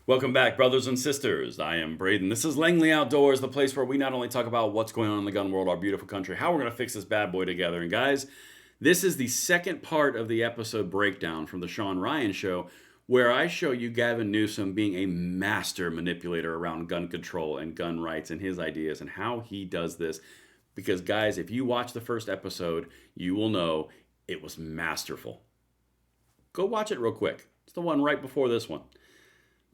Welcome back, brothers and sisters. I am Braden. This is Langley Outdoors, the place where we not only talk about what's going on in the gun world, our beautiful country, how we're going to fix this bad boy together. And guys, this is the second part of the episode breakdown from the Shawn Ryan show, where I show you Gavin Newsom being a master manipulator around gun control and gun rights and his ideas and how he does this. Because guys, if you watch the first episode, you will know it was masterful. Go watch it real quick. It's the one right before this one.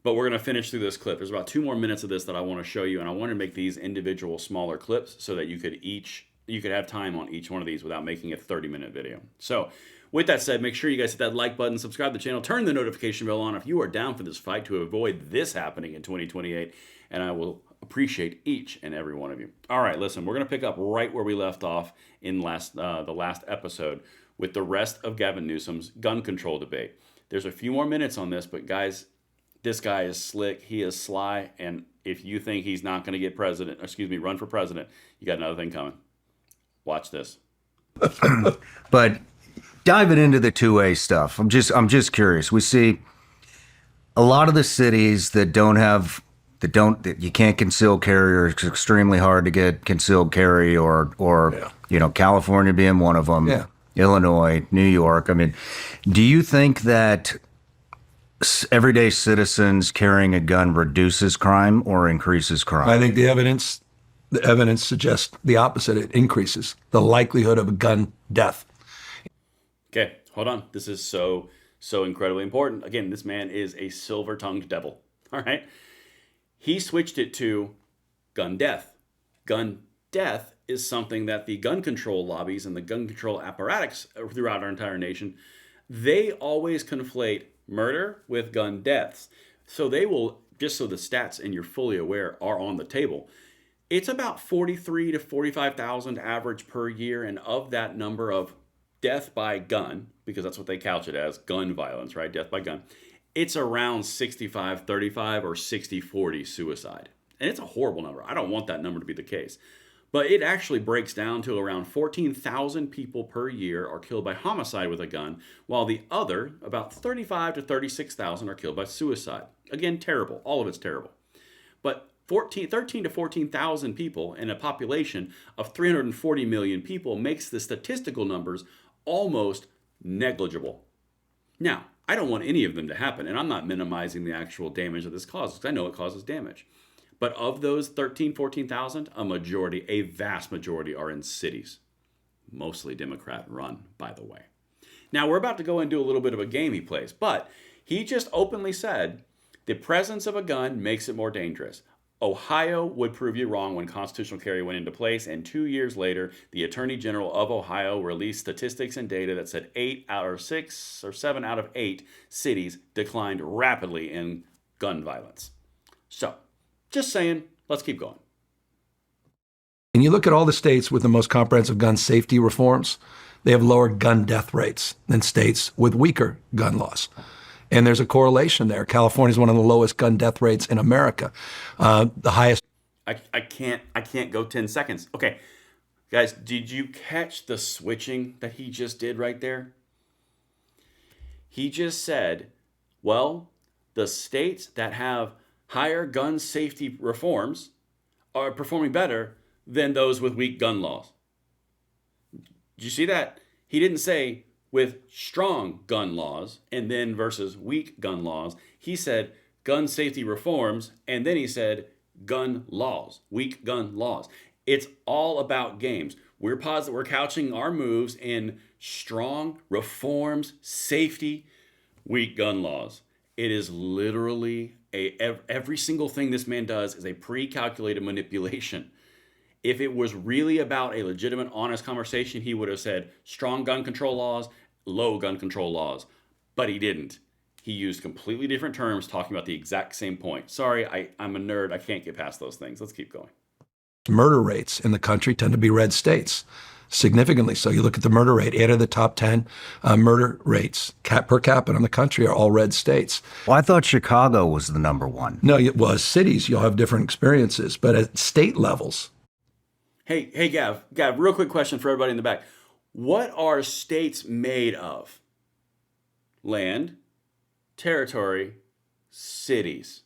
But we're going to finish through this clip. There's about 2 more minutes of this that I want to show you, and I want to make these individual smaller clips so that you could have time on each one of these without making a 30-minute video. So, with that said, make sure you guys hit that like button, subscribe to the channel, turn the notification bell on if you are down for this fight to avoid this happening in 2028, and I will appreciate each and every one of you. All right, listen, we're going to pick up right where we left off in the last episode with the rest of Gavin Newsom's gun control debate. There's a few more minutes on this, but guys, this guy is slick, he is sly, and if you think he's not going to run for president, you got another thing coming. Watch this. But diving into the 2A stuff, I'm just curious. We see a lot of the cities that that you can't conceal carry, or it's extremely hard to get concealed carry, or California being one of them. Yeah. Illinois, New York. I mean, do you think that everyday citizens carrying a gun reduces crime or increases crime? I think the evidence suggests the opposite. It increases the likelihood of a gun death. Okay, hold on. This is so incredibly important. Again, this man is a silver-tongued devil. All right? He switched it to gun death. Gun death is something that the gun control lobbies and the gun control apparatus throughout our entire nation, they always conflate murder with gun deaths. So they will, just so the stats and you're fully aware are on the table, it's about 43 to 45,000 average per year. And of that number of death by gun, because that's what they couch it as, gun violence, right? Death by gun. It's around 65-35 or 60-40 suicide. And it's a horrible number. I don't want that number to be the case. But it actually breaks down to around 14,000 people per year are killed by homicide with a gun, while the other, about 35 to 36,000, are killed by suicide. Again, terrible. All of it's terrible. But 13 to 14,000 people in a population of 340 million people makes the statistical numbers almost negligible. Now, I don't want any of them to happen, and I'm not minimizing the actual damage that this causes, because I know it causes damage. But of those 13, 14,000, a vast majority are in cities. Mostly Democrat run, by the way. Now, we're about to go and do a little bit of a game he plays, but he just openly said the presence of a gun makes it more dangerous. Ohio would prove you wrong when constitutional carry went into place, and 2 years later, the Attorney General of Ohio released statistics and data that said 7 out of 8 cities declined rapidly in gun violence. So, just saying, let's keep going. And you look at all the states with the most comprehensive gun safety reforms, they have lower gun death rates than states with weaker gun laws. And there's a correlation there. California is one of the lowest gun death rates in America. The highest. I can't go 10 seconds. Okay, guys, did you catch the switching that he just did right there? He just said, well, the states that have higher gun safety reforms are performing better than those with weak gun laws. Did you see that? He didn't say with strong gun laws and then versus weak gun laws. He said gun safety reforms, and then he said gun laws, weak gun laws. It's all about games. We're couching our moves in strong reforms, safety, weak gun laws. It is literally every single thing this man does is a pre-calculated manipulation. If it was really about a legitimate, honest conversation, he would have said strong gun control laws, low gun control laws. But he didn't. He used completely different terms talking about the exact same point. Sorry, I'm a nerd. I can't get past those things. Let's keep going. Murder rates in the country tend to be red states. Significantly so. You look at the murder rate, 8 of the top 10 murder rates per capita in the country are all red states. Well, I thought Chicago was the number one. No, well, as cities, you'll have different experiences, but at state levels. Hey, Gav, real quick question for everybody in the back. What are states made of? Land, territory, cities.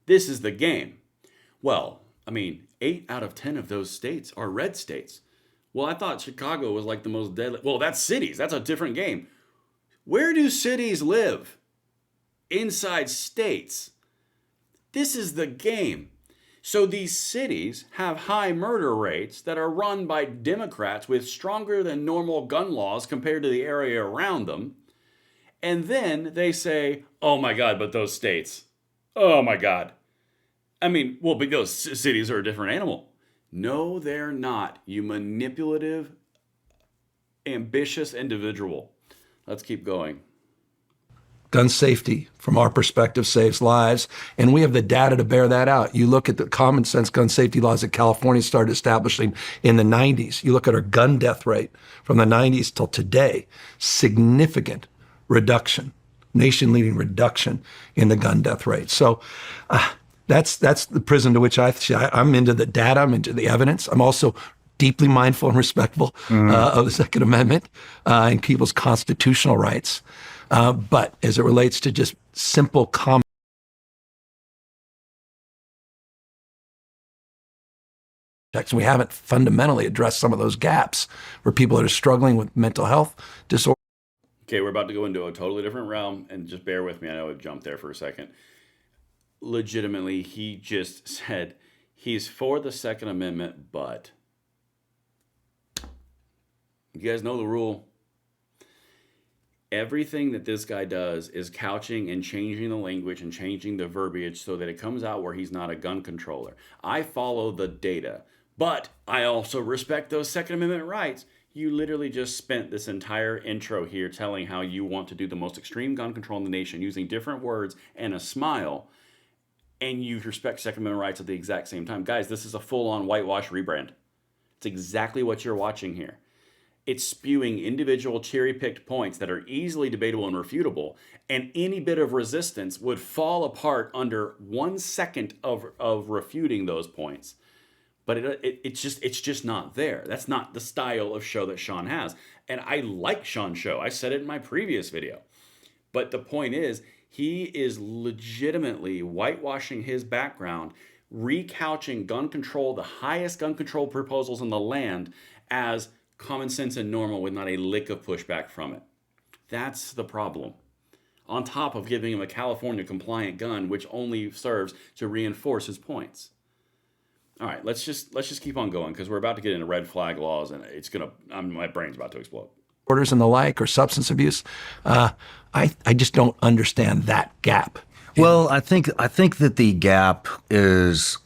This is the game. Well, I mean, 8 out of 10 of those states are red states. Well, I thought Chicago was like the most deadly. Well, that's cities. That's a different game. Where do cities live? Inside states. This is the game. So these cities have high murder rates that are run by Democrats with stronger than normal gun laws compared to the area around them. And then they say, oh my God, but those states. Oh my God. I mean, well, but those cities are a different animal. No, they're not. You manipulative, ambitious individual. Let's keep going. Gun safety, from our perspective, saves lives, and we have the data to bear that out. You look at the common sense gun safety laws that California started establishing in the 90s. You look at our gun death rate from the 90s till today, significant reduction, nation-leading reduction in the gun death rate. So that's the prison to which I'm into the data, I'm into the evidence. I'm also deeply mindful and respectful of the Second Amendment and people's constitutional rights. But as it relates to just simple common sense, we haven't fundamentally addressed some of those gaps where people that are struggling with mental health disorders. Okay, we're about to go into a totally different realm, and just bear with me. I know I've jumped there for a second. Legitimately, he just said he's for the Second Amendment, but you guys know the rule. Everything that this guy does is couching and changing the language and changing the verbiage so that it comes out where he's not a gun controller. I follow the data, but I also respect those Second Amendment rights. You literally just spent this entire intro here telling how you want to do the most extreme gun control in the nation using different words and a smile, and you respect Second Amendment rights at the exact same time. Guys, this is a full-on whitewash rebrand. It's exactly what you're watching here. It's spewing individual cherry-picked points that are easily debatable and refutable, and any bit of resistance would fall apart under 1 second of refuting those points. But it's just not there. That's not the style of show that Shawn has. And I like Shawn's show. I said it in my previous video. But the point is, he is legitimately whitewashing his background, recouching gun control, the highest gun control proposals in the land, as common sense and normal with not a lick of pushback from it. That's the problem. On top of giving him a California compliant gun, which only serves to reinforce his points. All right, let's just keep on going, because we're about to get into red flag laws, and my brain's about to explode. Orders and the like, or substance abuse. I just don't understand that gap. Well, I think that the gap is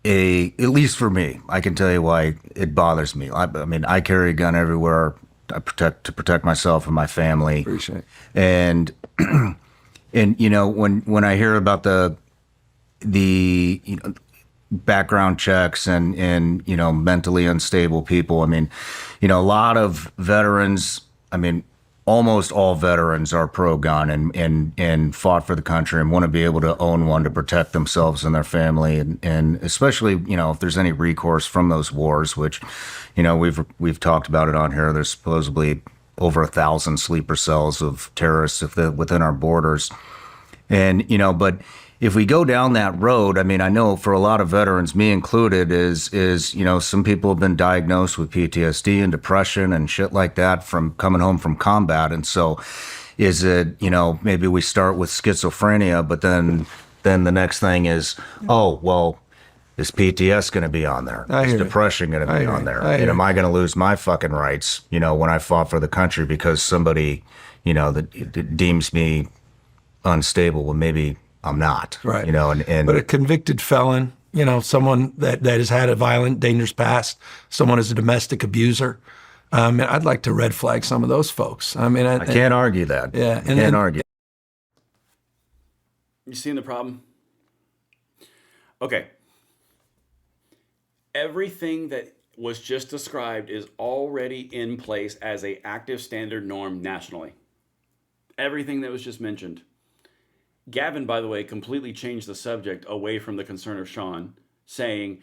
at least for me, I can tell you why it bothers me. I mean, I carry a gun everywhere. I to protect myself and my family. Appreciate it. And you know, when I hear about the background checks and you know, mentally unstable people, I mean, you know, a lot of veterans, I mean, almost all veterans are pro-gun and fought for the country and want to be able to own one to protect themselves and their family, and especially, you know, if there's any recourse from those wars, which, you know, we've talked about it on here. There's supposedly over 1,000 sleeper cells of terrorists within our borders, and you know, but if we go down that road, I mean, I know for a lot of veterans, me included, is you know, some people have been diagnosed with PTSD and depression and shit like that from coming home from combat. And so is it, you know, maybe we start with schizophrenia, but then the next thing is, oh, well, is PTS going to be on there? Is depression going to be on there? And am I going to lose my fucking rights, you know, when I fought for the country because somebody, you know, that deems me unstable? Well, maybe I'm not, right? You know, and but a convicted felon, you know, someone that has had a violent, dangerous past, someone is a domestic abuser. And I'd like to red flag some of those folks. I mean, I can't argue that. Yeah, I can't argue. You seeing the problem? Okay. Everything that was just described is already in place as an active standard norm nationally. Everything that was just mentioned. Gavin, by the way, completely changed the subject away from the concern of Shawn, saying,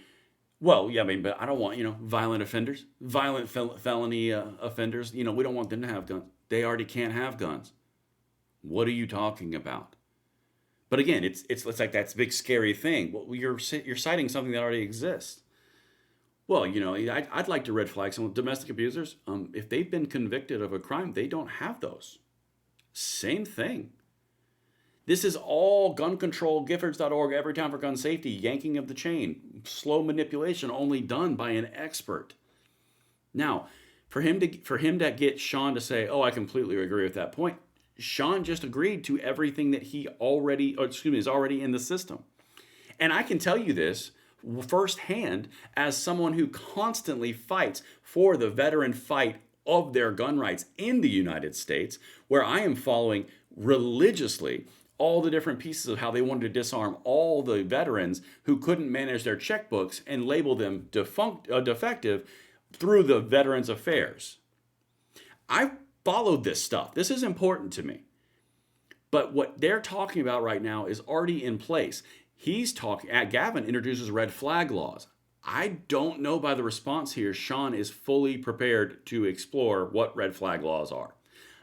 well, yeah, I mean, but I don't want, you know, violent offenders, violent felony offenders. You know, we don't want them to have guns. They already can't have guns. What are you talking about? But again, it's like that's a big scary thing. Well, you're citing something that already exists. Well, I'd like to red flag some domestic abusers. If they've been convicted of a crime, they don't have those. Same thing. This is all gun control, Giffords.org, every time for gun safety, yanking of the chain, slow manipulation only done by an expert. Now, for him to get Shawn to say, "Oh, I completely agree with that point," Shawn just agreed to everything that he already, is already in the system. And I can tell you this firsthand as someone who constantly fights for the veteran fight of their gun rights in the United States, where I am following religiously all the different pieces of how they wanted to disarm all the veterans who couldn't manage their checkbooks and label them defective through the Veterans Affairs. I followed this stuff. This is important to me. But what they're talking about right now is already in place. Gavin introduces red flag laws. I don't know by the response here, Shawn is fully prepared to explore what red flag laws are.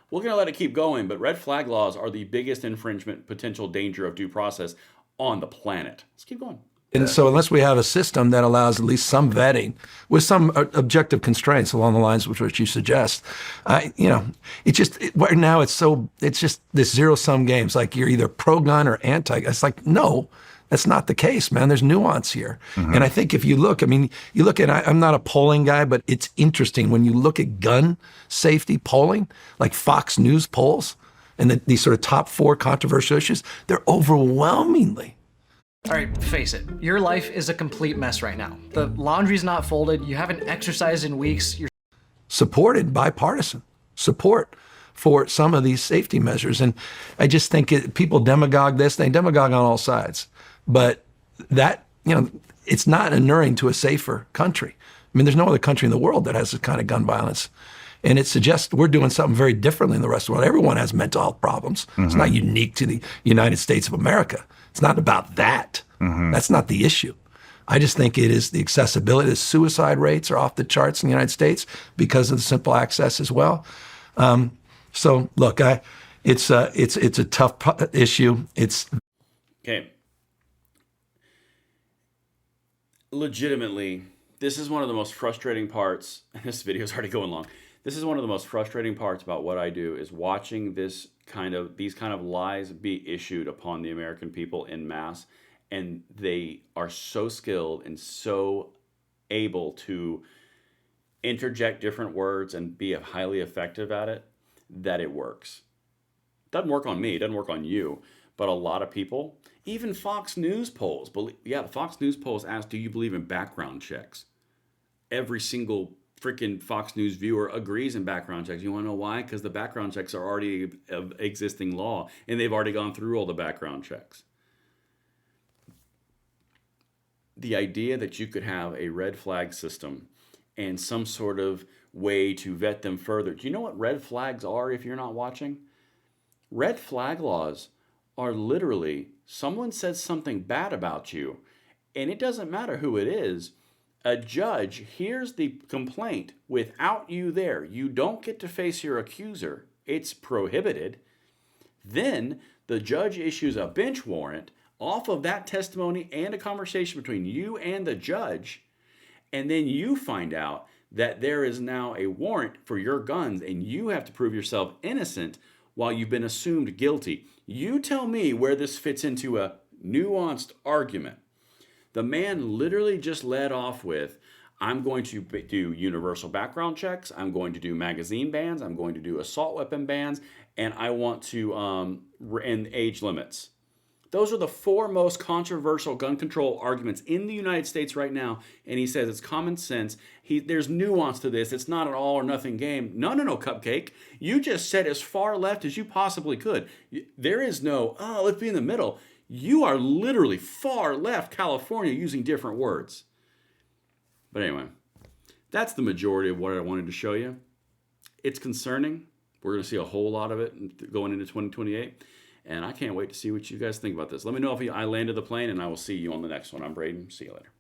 We're going to let it keep going, but red flag laws are the biggest infringement potential danger of due process on the planet. Let's keep going. And so unless we have a system that allows at least some vetting with some objective constraints along the lines of which you suggest, right now it's just this zero-sum game. It's like you're either pro-gun or anti. It's like, no, that's not the case, man. There's nuance here. Mm-hmm. And I think if you look, I'm not a polling guy, but it's interesting when you look at gun safety polling, like Fox News polls, and these sort of top 4 controversial issues, they're overwhelmingly. All right, face it. Your life is a complete mess right now. The laundry's not folded. You haven't exercised in weeks. You're supported bipartisan support for some of these safety measures. And I just think people demagogue this. They demagogue on all sides. But that, it's not inuring to a safer country. I mean, there's no other country in the world that has this kind of gun violence. And it suggests we're doing something very differently than the rest of the world. Everyone has mental health problems. Mm-hmm. It's not unique to the United States of America. It's not about that. Mm-hmm. That's not the issue. I just think it is the accessibility. The suicide rates are off the charts in the United States because of the simple access as well. So look, it's a tough issue. It's okay. Legitimately, this is one of the most frustrating parts. This video is already going long. This is one of the most frustrating parts about what I do is watching these kind of lies be issued upon the American people en masse, and they are so skilled and so able to interject different words and be highly effective at it that it works. Doesn't work on me, doesn't work on you, but a lot of people, even Fox News polls, the Fox News polls ask, do you believe in background checks? Every single freaking Fox News viewer agrees in background checks. You want to know why? Because the background checks are already of existing law, and they've already gone through all the background checks. The idea that you could have a red flag system and some sort of way to vet them further. Do you know what red flags are if you're not watching? Red flag laws are literally someone says something bad about you, and it doesn't matter who it is. A judge hears the complaint without you there. You don't get to face your accuser. It's prohibited. Then the judge issues a bench warrant off of that testimony and a conversation between you and the judge. And then you find out that there is now a warrant for your guns and you have to prove yourself innocent while you've been assumed guilty. You tell me where this fits into a nuanced argument. The man literally just led off with, I'm going to do universal background checks, I'm going to do magazine bans, I'm going to do assault weapon bans, and I want to end age limits. Those are the 4 most controversial gun control arguments in the United States right now, and he says it's common sense. There's nuance to this. It's not an all or nothing game. No, Cupcake. You just said as far left as you possibly could. There is no, let's be in the middle. You are literally far left California using different words. But anyway, that's the majority of what I wanted to show you. It's concerning. We're going to see a whole lot of it going into 2028. And I can't wait to see what you guys think about this. Let me know if I landed the plane, and I will see you on the next one. I'm Braden. See you later.